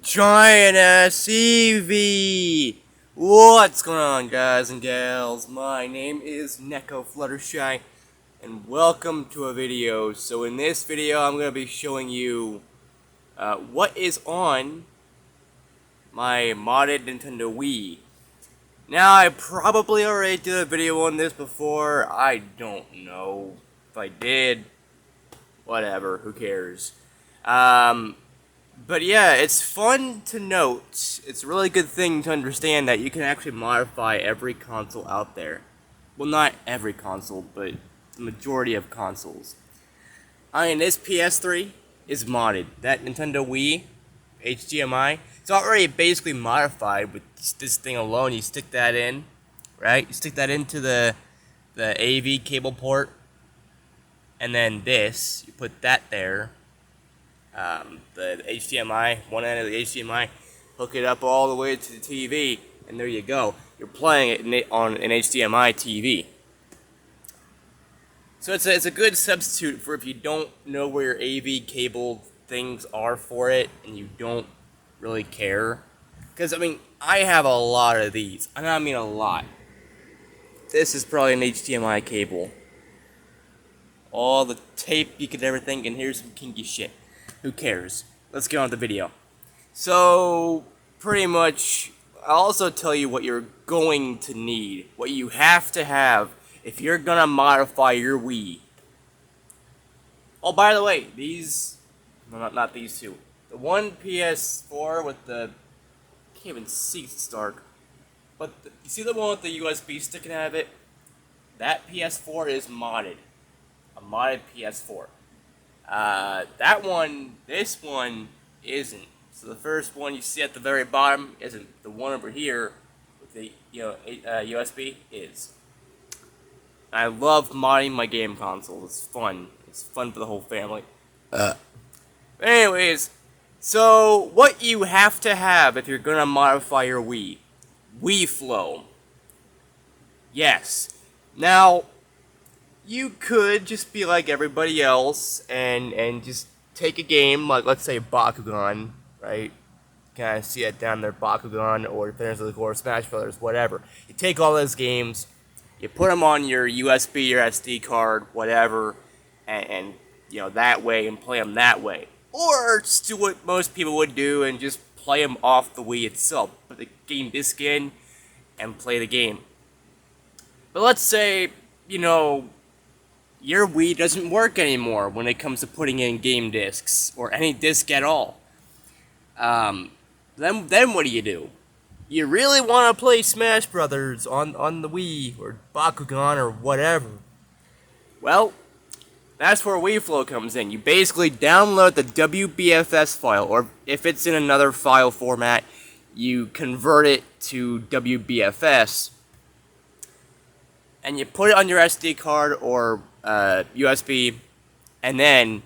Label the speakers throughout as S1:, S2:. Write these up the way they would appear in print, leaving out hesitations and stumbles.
S1: Giant ass Eevee! What's going on, guys and gals? My name is Neko Fluttershy, and welcome to a video. So in this video, I'm going to be showing you what is on my modded Nintendo Wii. Now, I probably already did a video on this before. I don't know if I did. Whatever, who cares? But yeah, it's fun to note. It's a really good thing to understand that you can actually modify every console out there. Well, not every console, but the majority of consoles. I mean, this PS3 is modded. That Nintendo Wii HDMI, it's already basically modified with this thing alone. You stick that in, right? You stick that into the AV cable port, and then this, you put that there. The HDMI, one end of the HDMI, hook it up all the way to the TV, and there you go. You're playing it on an HDMI TV. So it's a good substitute for if you don't know where your AV cable things are for it, and you don't really care. Because, I mean, I have a lot of these. And I mean a lot. This is probably an HDMI cable. All the tape you could ever think, and here's some kinky shit. Who cares? Let's get on with the video. So, pretty much, I'll also tell you what you're going to need. What you have to have if you're gonna modify your Wii. Oh, by the way, these... No, not these two. The one PS4 with the... I can't even see, it's dark. But, you see the one with the USB sticking out of it? That PS4 is modded. A modded PS4. That one, this one isn't. So the first one you see at the very bottom isn't. The one over here with the USB is. I love modding my game console. It's fun. It's fun for the whole family. Anyways, so what you have to have if you're gonna modify your Wii, Wii Flow. Yes. Now, you could just be like everybody else and just take a game like, let's say, Bakugan, right? Kind of see it down there, Bakugan or Defenders of the Core, Smash Brothers, whatever. You take all those games, you put them on your USB, your SD card, whatever, and you know, that way, and play them that way. Or just do what most people would do and just play them off the Wii itself. Put the game disc in and play the game. But let's say, you know, your Wii doesn't work anymore when it comes to putting in game discs, or any disc at all. Then what do? You really want to play Smash Brothers on the Wii, or Bakugan, or whatever. Well, that's where WiiFlow comes in. You basically download the WBFS file, or if it's in another file format, you convert it to WBFS, and you put it on your SD card or USB, and then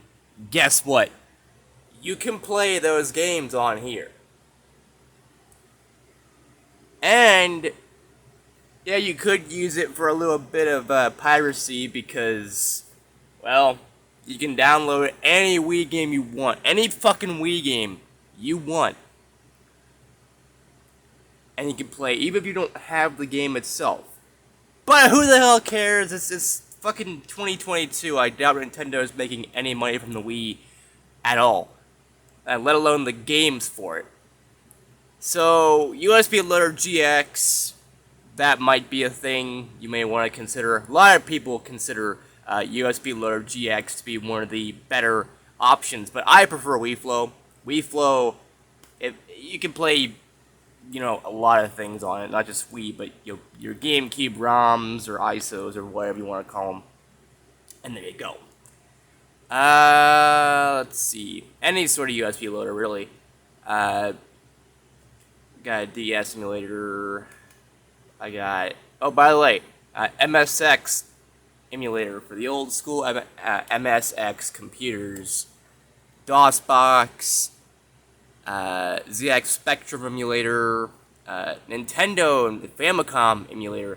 S1: guess what? You can play those games on here. And yeah, you could use it for a little bit of piracy because, well, you can download any Wii game you want, any fucking Wii game you want, and you can play even if you don't have the game itself. But who the hell cares? It's fucking 2022. I doubt Nintendo is making any money from the Wii at all, let alone the games for it. So, USB Loader GX, that might be a thing you may want to consider. A lot of people consider USB Loader GX to be one of the better options, but I prefer WiiFlow. WiiFlow, you can play, you know, a lot of things on it, not just Wii, but your GameCube ROMs or ISOs or whatever you want to call them. And there you go. Let's see. Any sort of USB loader, really. Got a DS emulator. I got... Oh, by the way, MSX emulator for the old school MSX computers. DOSBox. ZX Spectrum emulator, Nintendo and the Famicom emulator.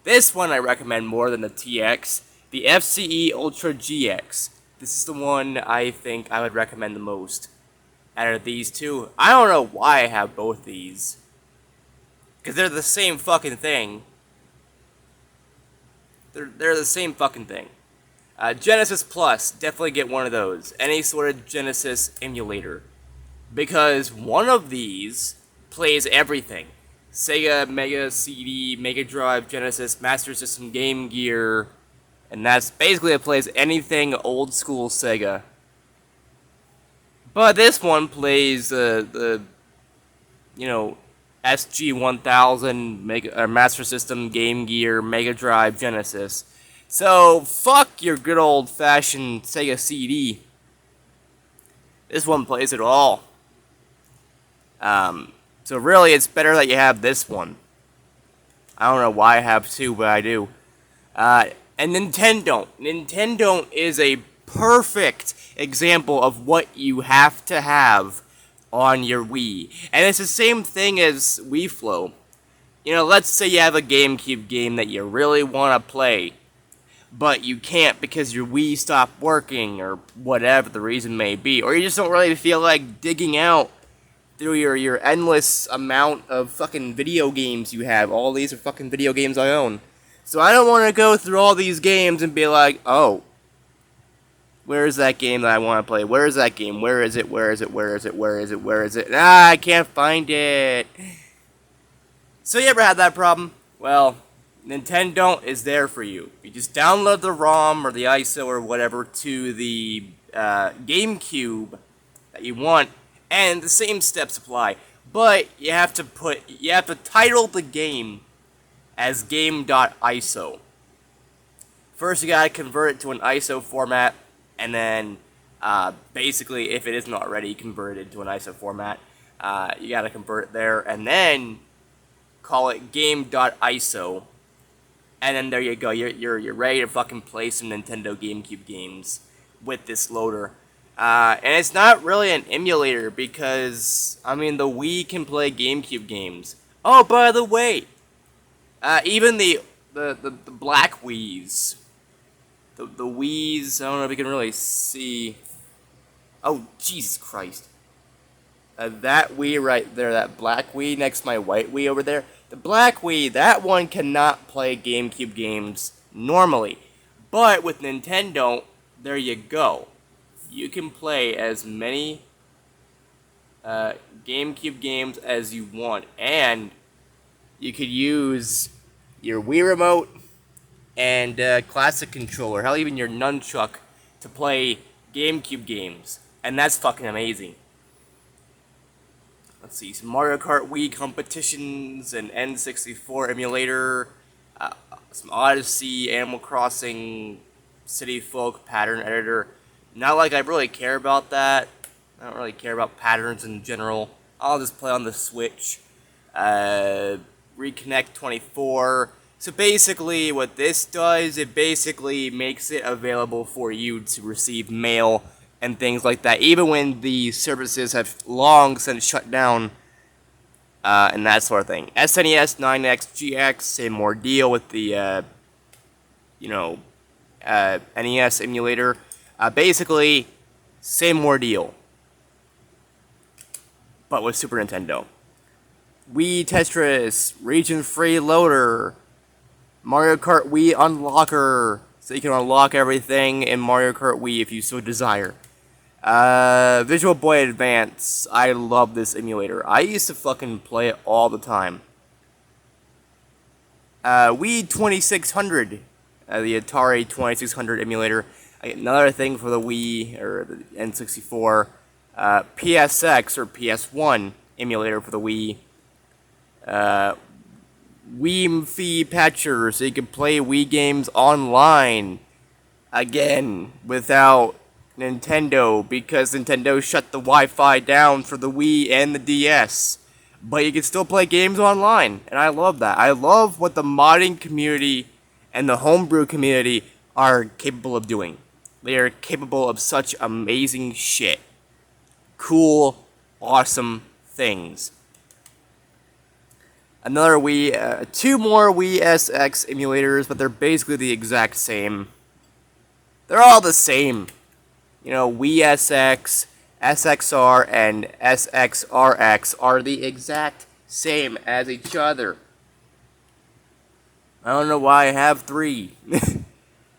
S1: This one I recommend more than the TX, the FCE Ultra GX. This is the one I think I would recommend the most. out of these two. I don't know why I have both these. Because they're the same fucking thing. They're the same fucking thing. Genesis Plus, definitely get one of those. Any sort of Genesis emulator. Because one of these plays everything. Sega, Mega CD, Mega Drive, Genesis, Master System, Game Gear. And that's basically it plays anything old school Sega. But this one plays the SG-1000, Master System, Game Gear, Mega Drive, Genesis. So, fuck your good old-fashioned Sega CD. This one plays it all. So really, it's better that you have this one. I don't know why I have two, but I do. And Nintendo. Nintendo is a perfect example of what you have to have on your Wii. And it's the same thing as Wii Flow. You know, let's say you have a GameCube game that you really want to play, but you can't because your Wii stopped working, or whatever the reason may be. Or you just don't really feel like digging out through your endless amount of fucking video games you have. All these are fucking video games I own. So I don't want to go through all these games and be like, oh, where is that game that I want to play? Where is that game? Where is it? Where is it? Where is it? Where is it? Where is it? Ah, I can't find it. So you ever had that problem? Well, Nintendo is there for you. You just download the ROM or the ISO or whatever to the GameCube that you want, and the same steps apply. But you have to title the game as game.iso. First, you gotta convert it to an ISO format, and then basically, if it isn't already converted to an ISO format, you gotta convert it there, and then call it game.iso. And then there you go. You're ready to fucking play some Nintendo GameCube games with this loader. And it's not really an emulator because, I mean, the Wii can play GameCube games. Oh, by the way, even the black Wiis, the Wiis, I don't know if you can really see. Oh, Jesus Christ. That Wii right there, that black Wii next to my white Wii over there, the black Wii, that one cannot play GameCube games normally. But with Nintendo, there you go. You can play as many GameCube games as you want. And you could use your Wii Remote and Classic Controller, hell, even your Nunchuck, to play GameCube games. And that's fucking amazing. Let's see, some Mario Kart Wii competitions, an N64 emulator, some Odyssey, Animal Crossing, City Folk pattern editor. Not like I really care about that. I don't really care about patterns in general. I'll just play on the Switch. Reconnect 24. So basically what this does, it basically makes it available for you to receive mail and things like that, even when the services have long since shut down, and that sort of thing. SNES 9X GX, same ordeal with the, NES emulator. Basically, same ordeal, but with Super Nintendo. Wii Tetris, region-free loader, Mario Kart Wii Unlocker, so you can unlock everything in Mario Kart Wii if you so desire. Visual Boy Advance, I love this emulator. I used to fucking play it all the time. Wii 2600, the Atari 2600 emulator. Another thing for the Wii, or the N64. PSX, or PS1 emulator for the Wii. Wii Patcher, so you can play Wii games online. Again, without Nintendo, because Nintendo shut the Wi-Fi down for the Wii and the DS. But you can still play games online, and I love that. I love what the modding community and the homebrew community are capable of doing. They are capable of such amazing shit. Cool, awesome things. Another Wii, two more Wii SX emulators, but they're basically the exact same. They're all the same. You know, Wii SX, SXR and SXRX are the exact same as each other. I don't know why I have 3.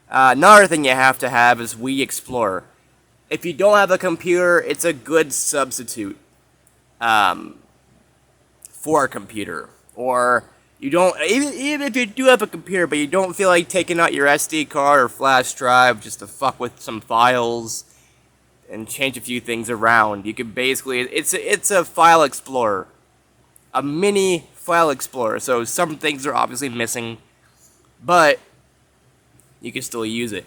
S1: Another thing you have to have is Wii Explorer. If you don't have a computer, it's a good substitute for a computer. Or you don't, even if you do have a computer, but you don't feel like taking out your SD card or flash drive just to fuck with some files and change a few things around, you can basically, it's a file explorer, a mini file explorer. So some things are obviously missing, but you can still use it.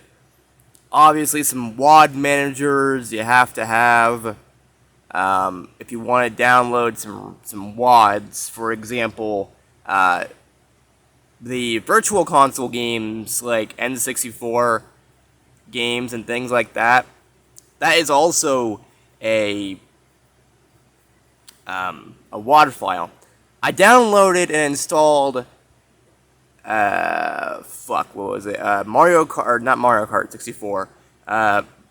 S1: Obviously, some WAD managers you have to have. If you want to download some WADs, for example, the Virtual Console games like N64 games and things like that, that is also a WAD file. I downloaded and installed what was it? Mario Kart, or not Mario Kart 64.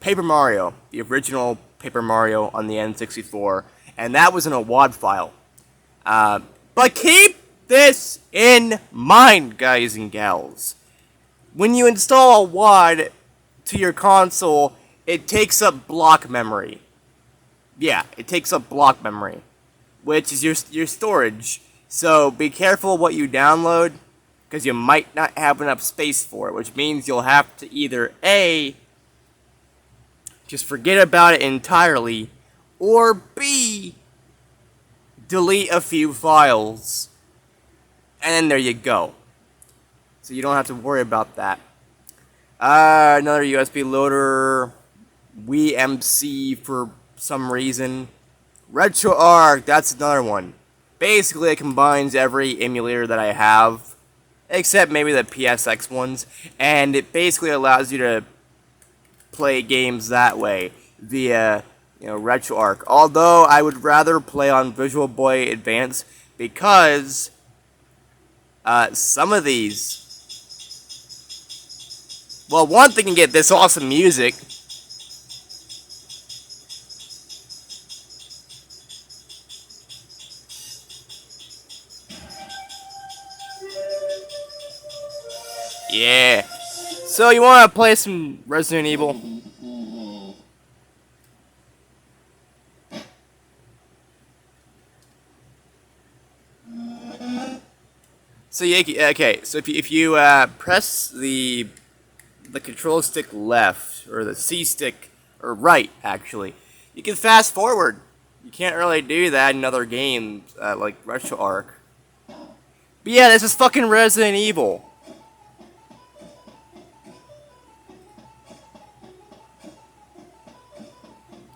S1: Paper Mario, the original Paper Mario on the N64, and that was in a WAD file. But keep this in mind, guys and gals. When you install a WAD to your console, it takes up block memory. Yeah, it takes up block memory, which is your storage. So be careful what you download, because you might not have enough space for it, which means you'll have to either A, just forget about it entirely, or B, delete a few files, and then there you go. So you don't have to worry about that. Another USB loader, Wii MC for some reason. RetroArch, that's another one. Basically, it combines every emulator that I have, except maybe the PSX ones, and it basically allows you to play games that way via, RetroArch. Although I would rather play on Visual Boy Advance, because some of these, well, one thing, you get this awesome music. Yeah. So you want to play some Resident Evil? So yeah, okay. So if you press the control stick left, or the C stick, or right actually, you can fast forward. You can't really do that in other games like RetroArch. But yeah, this is fucking Resident Evil.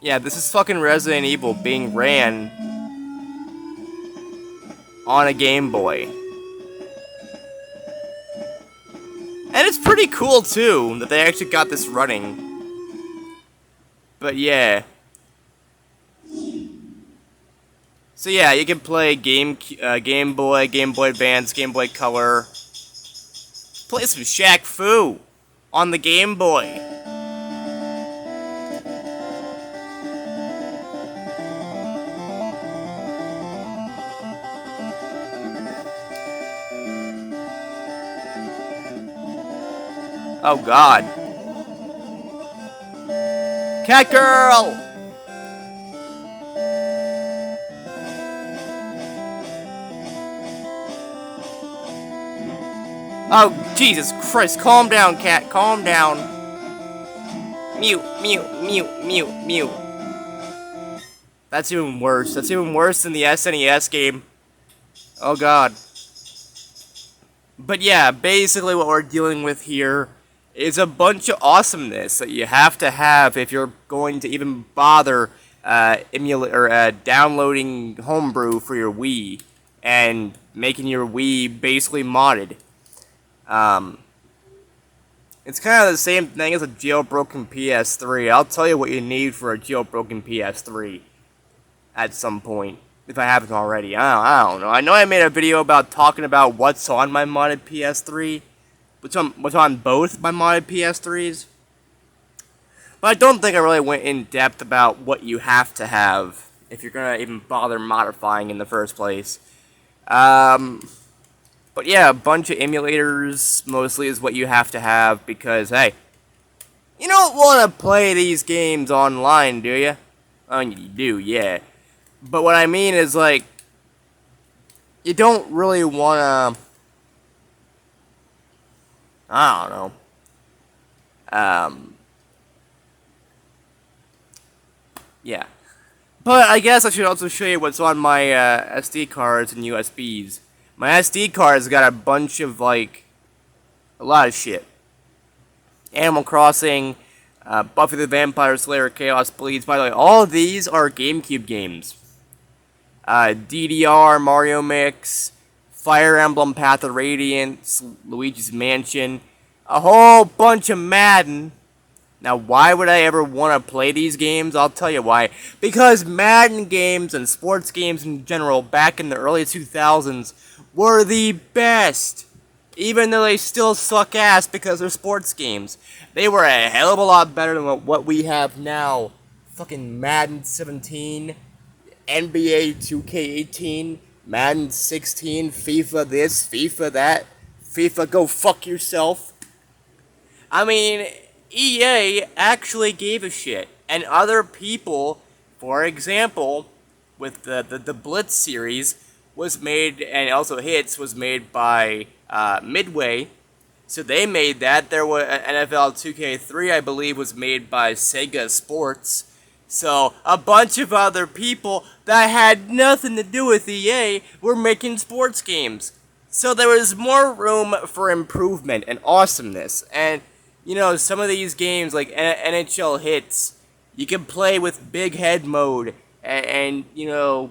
S1: Yeah, this is fucking Resident Evil being ran on a Game Boy. And it's pretty cool, too, that they actually got this running. But yeah. So yeah, you can play Game Boy, Game Boy Advance, Game Boy Color. Play some Shaq Fu on the Game Boy. Oh God. Cat Girl! Oh, Jesus Christ, calm down, cat, calm down. Mute, mute, mute, mute, mute. That's even worse. That's even worse than the SNES game. Oh God. But yeah, basically what we're dealing with here is a bunch of awesomeness that you have to have if you're going to even bother downloading Homebrew for your Wii and making your Wii basically modded. It's kind of the same thing as a jailbroken PS3. I'll tell you what you need for a jailbroken PS3 at some point, if I haven't already. I don't know. I know I made a video about talking about what's on my modded PS3, what's on both my modded PS3s. But I don't think I really went in depth about what you have to have if you're gonna even bother modifying in the first place. But yeah, a bunch of emulators mostly is what you have to have because, hey, you don't want to play these games online, do you? Oh, you do, yeah. But what I mean is, like, you don't really want to, I don't know. Yeah. But I guess I should also show you what's on my SD cards and USBs. My SD card's got a bunch of, like, a lot of shit. Animal Crossing, Buffy the Vampire Slayer, Chaos Bleeds. By the way, all of these are GameCube games. DDR, Mario Mix, Fire Emblem Path of Radiance, Luigi's Mansion, a whole bunch of Madden. Now, why would I ever want to play these games? I'll tell you why. Because Madden games and sports games in general back in the early 2000s were the best. Even though they still suck ass because they're sports games. They were a hell of a lot better than what we have now. Fucking Madden 17, NBA 2K18, Madden 16, FIFA this, FIFA that, FIFA go fuck yourself. I mean, EA actually gave a shit. And other people, for example, with the Blitz series, was made, and also Hits, was made by Midway. So they made that. There was NFL 2K3, I believe, was made by Sega Sports. So a bunch of other people that had nothing to do with EA were making sports games. So there was more room for improvement and awesomeness. And, you know, some of these games, like NHL Hits, you can play with big head mode and you know,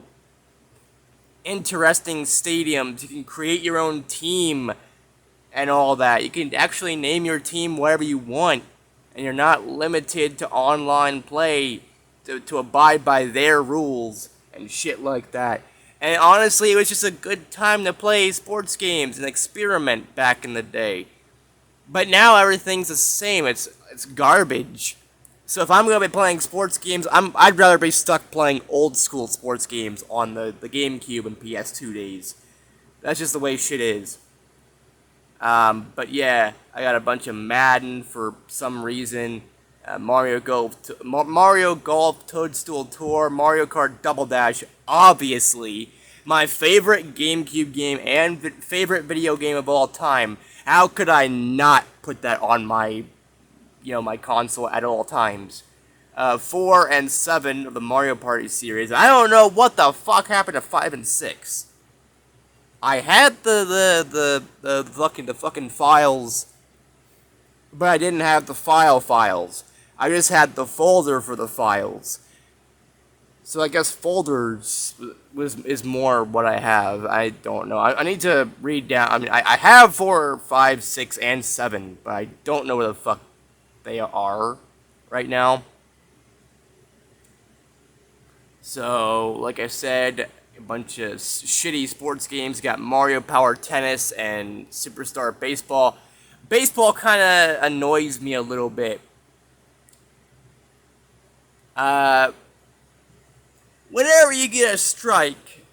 S1: interesting stadiums. You can create your own team and all that. You can actually name your team whatever you want, and you're not limited to online play to abide by their rules and shit like that. And honestly, it was just a good time to play sports games and experiment back in the day. But now everything's the same. It's garbage. So if I'm gonna be playing sports games, I'd rather be stuck playing old school sports games on the GameCube and PS2 days. That's just the way shit is. But yeah, I got a bunch of Madden for some reason. Mario Golf Toadstool Tour, Mario Kart Double Dash, obviously my favorite GameCube game and favorite video game of all time. How could I not put that on my, you know, my console at all times? 4 and 7 of the Mario Party series. I don't know what the fuck happened to 5 and 6. I had the fucking files, but I didn't have the files. I just had the folder for the files. So I guess folders is more what I have. I don't know. I need to read down. I mean, I have 4, 5, 6, and 7, but I don't know where the fuck they are right now. So, like I said, a bunch of shitty sports games. Got Mario Power Tennis and Superstar Baseball. Baseball kind of annoys me a little bit. Whenever you get a strike,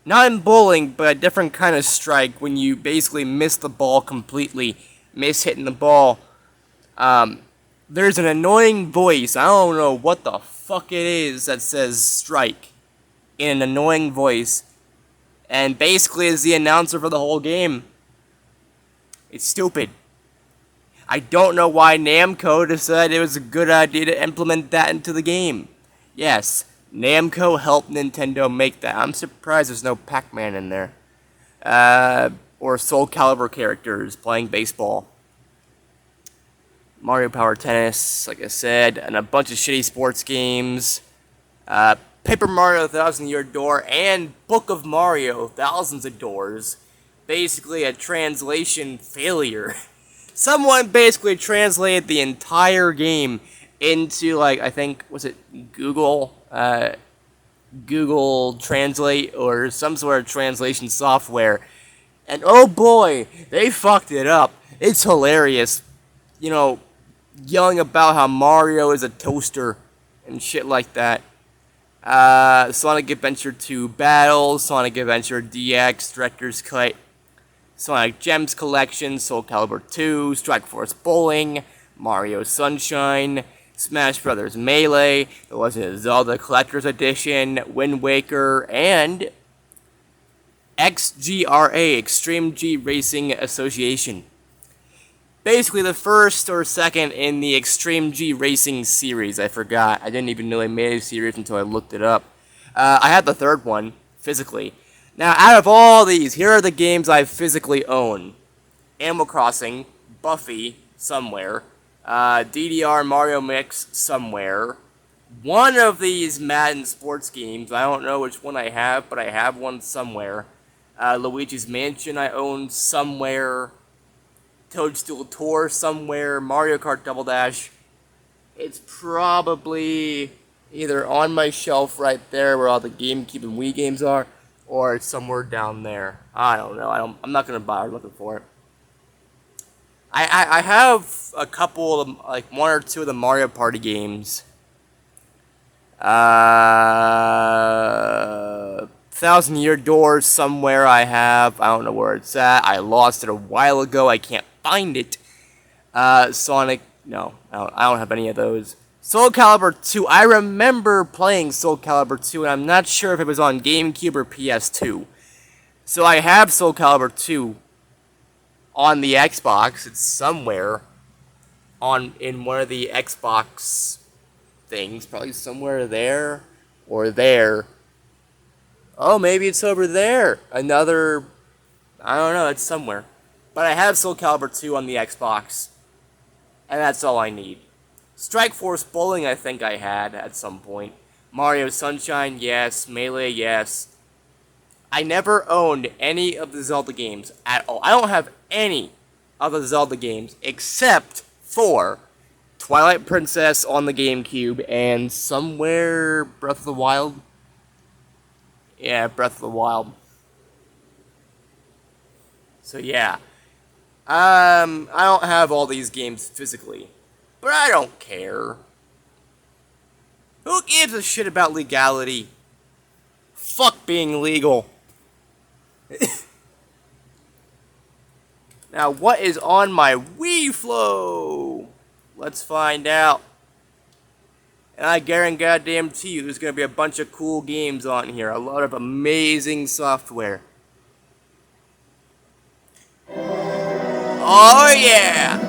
S1: not in bowling, but a different kind of strike, when you basically miss the ball completely, miss hitting the ball, there's an annoying voice, I don't know what the fuck it is, that says strike, in an annoying voice, and basically is the announcer for the whole game. It's stupid. I don't know why Namco decided it was a good idea to implement that into the game. Yes, Namco helped Nintendo make that. I'm surprised there's no Pac-Man in there. Or Soul Calibur characters playing baseball. Mario Power Tennis, like I said, and a bunch of shitty sports games. Paper Mario Thousand Year Door and Book of Mario Thousands of Doors. Basically a translation failure. Someone basically translated the entire game into, like, I think, was it Google Translate or some sort of translation software. And oh boy, they fucked it up. It's hilarious. You know, yelling about how Mario is a toaster and shit like that. Sonic Adventure 2 Battle, Sonic Adventure DX, Director's Cut, Sonic Gems Collection, Soul Calibur 2, Strike Force Bowling, Mario Sunshine, Smash Bros. Melee, The Legend of Zelda Collector's Edition, Wind Waker, and XGRA, Extreme G Racing Association. Basically, the first or second in the Extreme G Racing series. I forgot. I didn't even know they made a series until I looked it up. I had the third one, physically. Now, out of all these, here are the games I physically own. Animal Crossing, Buffy, somewhere. DDR Mario Mix, somewhere. One of these Madden sports games, I don't know which one I have, but I have one somewhere. Luigi's Mansion I own somewhere. Toadstool Tour somewhere, Mario Kart Double Dash. It's probably either on my shelf right there where all the GameCube and Wii games are, or it's somewhere down there. I don't know. I'm not gonna bother looking for it. I have a couple of them, like one or two of the Mario Party games. Thousand Year Door somewhere I have. I don't know where it's at. I lost it a while ago. I can't find it. Sonic, no, I don't have any of those. Soul Calibur 2, I remember playing Soul Calibur 2, and I'm not sure if it was on GameCube or PS2. So I have Soul Calibur 2 on the Xbox. It's somewhere in one of the Xbox things, probably somewhere there or there. Oh, maybe it's over there. Another, I don't know, it's somewhere. But I have Soul Calibur 2 on the Xbox, and that's all I need. Strike Force Bowling I think I had at some point. Mario Sunshine, yes. Melee, yes. I never owned any of the Zelda games at all. I don't have any of the Zelda games except for Twilight Princess on the GameCube and somewhere Breath of the Wild. Yeah, Breath of the Wild. So yeah. I don't have all these games physically, but I don't care. Who gives a shit about legality? Fuck being legal. Now, what is on my Wii Flow? Let's find out. And I guarantee you there's going to be a bunch of cool games on here. A lot of amazing software. Oh yeah!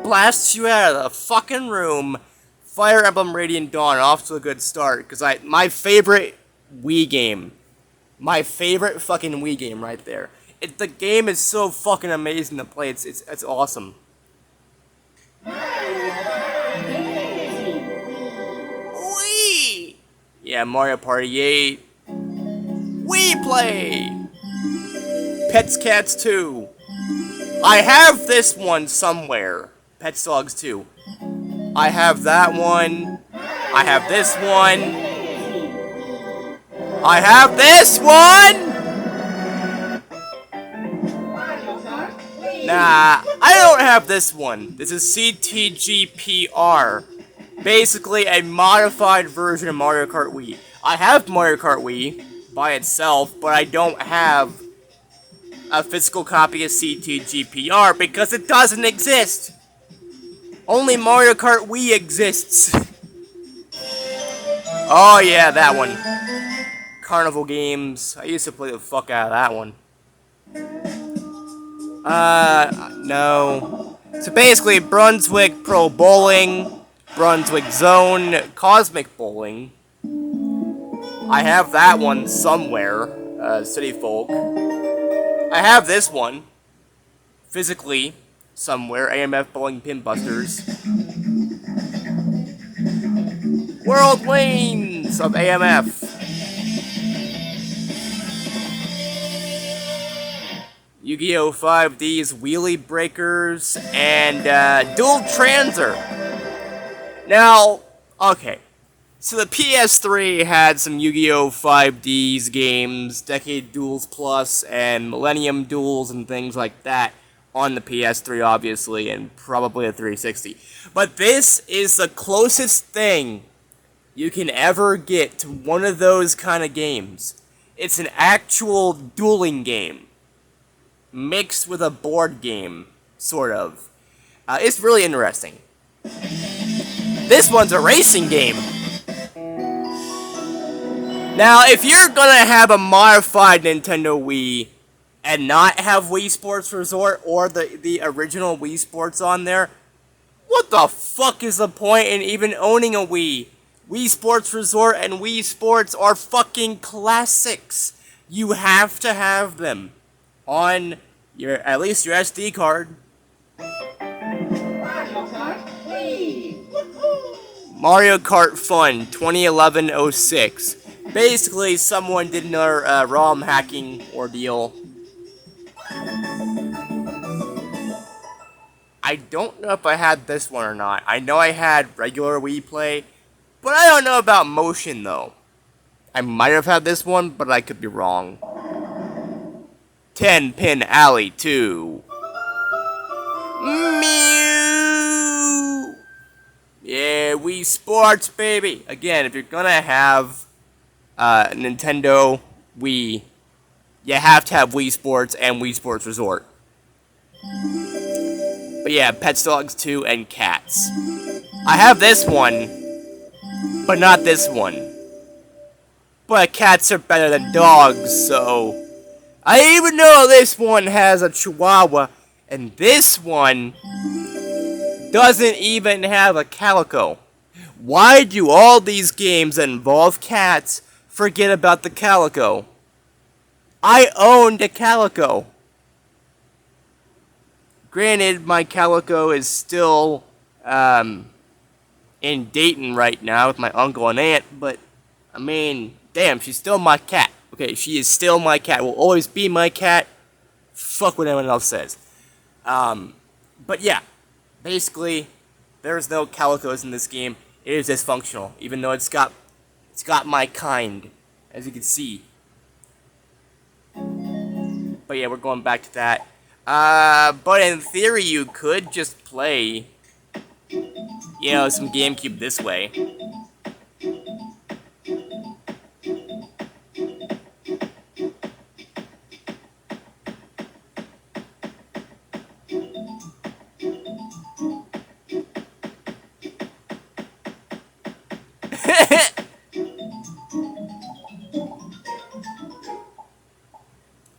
S1: Blasts you out of the fucking room. Fire Emblem Radiant Dawn, off to a good start. Because my favorite Wii game. My favorite fucking Wii game right there. The game is so fucking amazing to play. It's awesome. Wii! Yeah, Mario Party 8. Wii Play! Pets Cats 2. I have this one somewhere. Pets Dogs 2. I have that one. I have this one. I have this one! Nah, I don't have this one. This is CTGPR. Basically a modified version of Mario Kart Wii. I have Mario Kart Wii by itself, but I don't have a physical copy of CTGPR because it doesn't exist. Only Mario Kart Wii exists. Oh yeah, that one. Carnival Games. I used to play the fuck out of that one. No. So basically, Brunswick Pro Bowling, Brunswick Zone, Cosmic Bowling. I have that one somewhere. City Folk. I have this one. Physically. Somewhere. AMF Bowling Pin Busters. World Lanes of AMF. Yu-Gi-Oh! 5D's Wheelie Breakers, and Dual Transer. Now, okay. So the PS3 had some Yu-Gi-Oh! 5D's games, Decade Duels Plus, and Millennium Duels, and things like that on the PS3, obviously, and probably a 360. But this is the closest thing you can ever get to one of those kind of games. It's an actual dueling game mixed with a board game, sort of. It's really interesting. This one's a racing game. Now, if you're gonna have a modified Nintendo Wii and not have Wii Sports Resort or the original Wii Sports on there, what the fuck is the point in even owning a Wii? Wii Sports Resort and Wii Sports are fucking classics. You have to have them on your, at least your SD card. Mario Kart Fun 2011-06. Basically, someone did another ROM hacking ordeal. I don't know if I had this one or not. I know I had regular Wii Play, but I don't know about motion, though. I might have had this one, but I could be wrong. 10-Pin Alley 2. Mew! Yeah, Wii Sports, baby! Again, if you're gonna have Nintendo Wii, you have to have Wii Sports and Wii Sports Resort. But yeah, Pets, Dogs 2, and Cats. I have this one, but not this one. But cats are better than dogs, so... I even know this one has a Chihuahua, and this one doesn't even have a Calico. Why do all these games that involve cats forget about the Calico? I owned a Calico. Granted, my Calico is still in Dayton right now with my uncle and aunt, but, I mean, damn, she's still my cat. Okay, she is still my cat. Will always be my cat. Fuck what anyone else says. But yeah, basically, there's no Calicos in this game. It is dysfunctional, even though it's got my kind, as you can see. But yeah, we're going back to that. But in theory, you could just play, you know, some GameCube this way.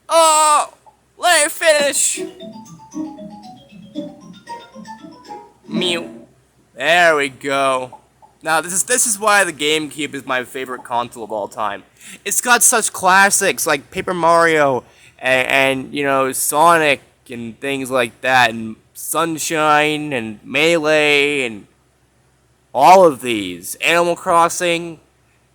S1: Oh! Let me finish! Mew. There we go. Now, this is why the GameCube is my favorite console of all time. It's got such classics like Paper Mario and you know, Sonic and things like that, and Sunshine and Melee and all of these. Animal Crossing,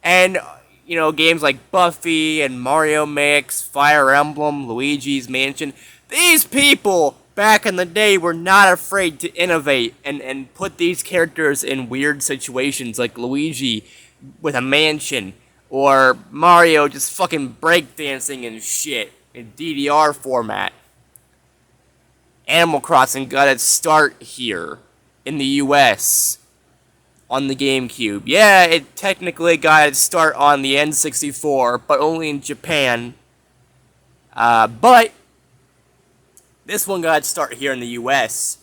S1: and you know, games like Buffy and Mario Mix, Fire Emblem, Luigi's Mansion. These people back in the day were not afraid to innovate and put these characters in weird situations, like Luigi with a mansion, or Mario just fucking breakdancing and shit in DDR format. Animal Crossing got its start here in the US on the GameCube. Yeah, it technically got its start on the N64, but only in Japan. But this one got its start here in the US,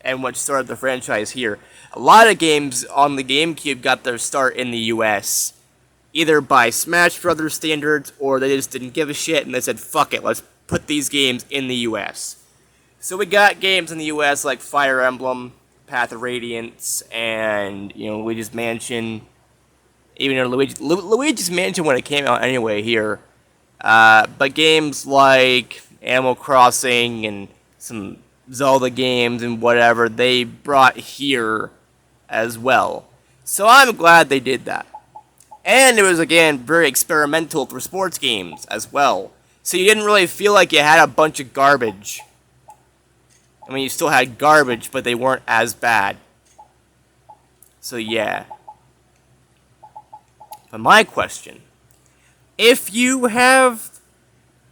S1: and what started the franchise here. A lot of games on the GameCube got their start in the US, either by Smash Brothers standards, or they just didn't give a shit and they said, fuck it, let's put these games in the US. So we got games in the US like Fire Emblem, Path of Radiance, and, you know, Luigi's Mansion. Even though Luigi's Mansion when it came out anyway here. But games like Animal Crossing and some Zelda games and whatever, they brought here as well. So I'm glad they did that. And it was, again, very experimental for sports games as well. So you didn't really feel like you had a bunch of garbage. I mean, you still had garbage, but they weren't as bad. So yeah. But my question, if you have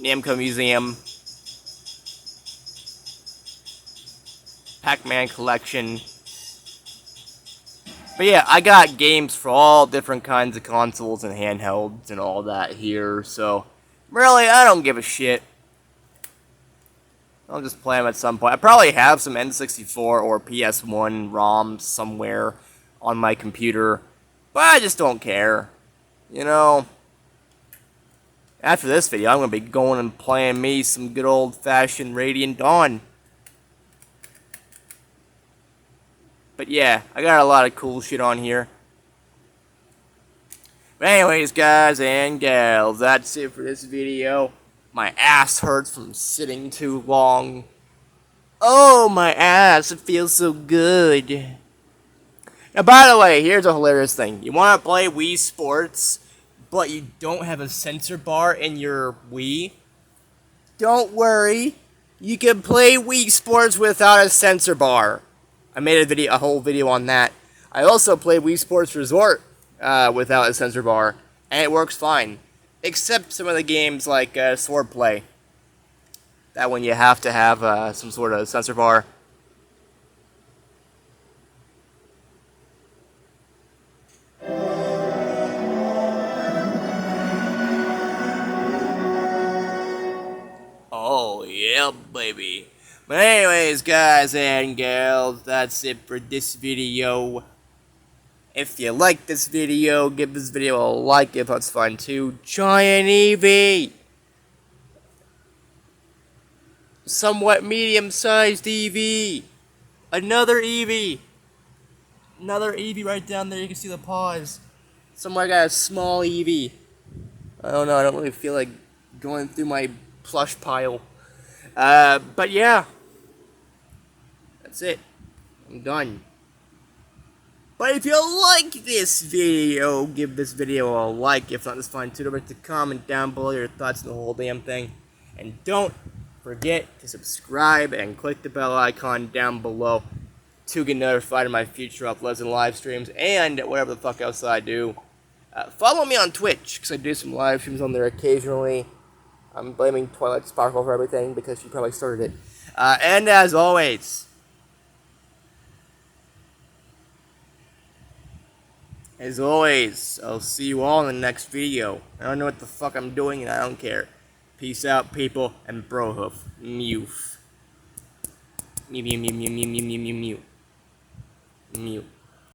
S1: Namco Museum, Pac-Man collection. But yeah, I got games for all different kinds of consoles and handhelds and all that here, so really, I don't give a shit. I'll just play them at some point. I probably have some N64 or PS1 ROMs somewhere on my computer, but I just don't care. You know, after this video, I'm going to be going and playing me some good old-fashioned Radiant Dawn. But yeah, I got a lot of cool shit on here. But anyways, guys and gals, that's it for this video. My ass hurts from sitting too long. Oh, my ass, it feels so good. Now, by the way, here's a hilarious thing. You want to play Wii Sports, but you don't have a sensor bar in your Wii? Don't worry. You can play Wii Sports without a sensor bar. I made a whole video on that. I also played Wii Sports Resort without a sensor bar, and it works fine. Except some of the games like Swordplay. That one you have to have some sort of sensor bar. Oh, yeah, baby. But anyways, guys and gals, that's it for this video. If you like this video, give this video a like if that's fun too. Giant Eevee! Somewhat medium-sized Eevee! Another Eevee! Another Eevee right down there, you can see the paws. Somewhere got a small Eevee. I don't know, I don't really feel like going through my plush pile. But yeah. That's it. I'm done. But if you like this video, give this video a like. If not, it's fine too. Don't forget to comment down below your thoughts on the whole damn thing. And don't forget to subscribe and click the bell icon down below to get notified of my future uploads and live streams and whatever the fuck else I do. Follow me on Twitch, because I do some live streams on there occasionally. I'm blaming Twilight Sparkle for everything because she probably started it. And as always, I'll see you all in the next video. I don't know what the fuck I'm doing and I don't care. Peace out, people, and Brohoof. Mew. Mew, mew, mew, mew, mew, mew, mew, mew, mew. Mew.